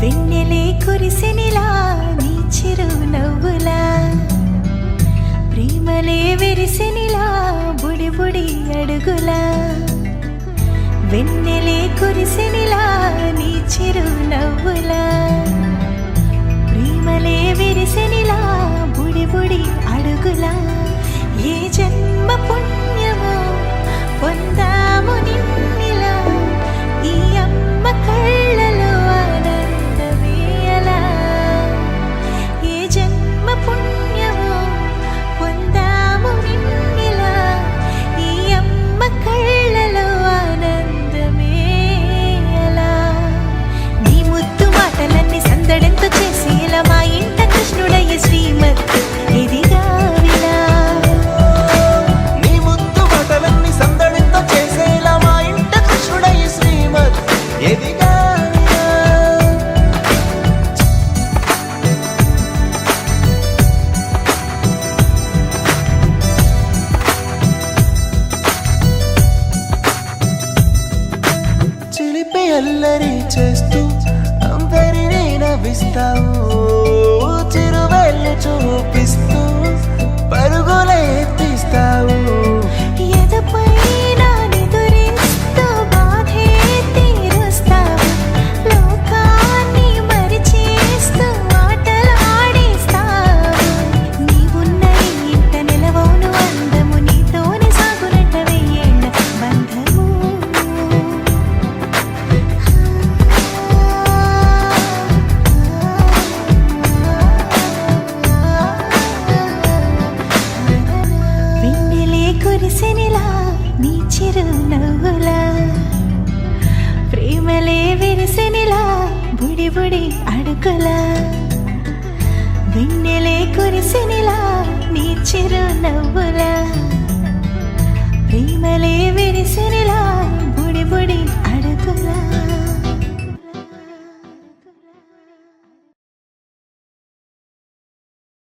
వెన్నెలే కురిసినిలా నీ చిరు నవ్వులా ప్రేమలే విరిసినిలా బుడి బుడి అడుగులా వెన్నెలే కురిసినిలా నీ చిరు నవ్వులా ప్రేమలే విరిసినిలా బుడి బుడి అడుగులా ఏ జన్మ పుణ్యమో పొందాము నిన్నిలా ఈ అమ్మ కళ్ళలో పుణ్యమో పొందాము నిన్నిలా ఈ అమ్మ కళ్ళలో ఆనందమే అలా నీ ముద్దు మాటలన్నీ సందడంతో చేసి ఇలా మా ఇంట కృష్ణుడయ్య శ్రీమత్ ఎదిగా విలా నీ ముద్దు మాటలన్నీ సందడంతో చేసేలా మా ఇంట కృష్ణుడయ్య శ్రీమత్ ఎదిగా అల్లరి చేస్తూ అందరినీ నవ్విస్తావు చిరువెళ్ళు చూపిస్తూ పరుగులే ఎత్తిస్తావు ఎదపై నిదురిస్తూ బాధే తీరుస్తావు లోకాన్ని మరిచేస్తూ ఆటలు ఆడిస్తావు నీవున్న ఇంట నిలవవును అందము నీతోనే సాగునట్ట వెయ్యేళ్ళ బంధము కురిసినిలా నీ చిరు నవ్వులా ప్రేమలే విరిసినిలా బుడి బుడి అడుగులా వెన్నెలే కురిసినిలా నీ చిరు నవ్వులా ప్రేమలే విరిసినిలా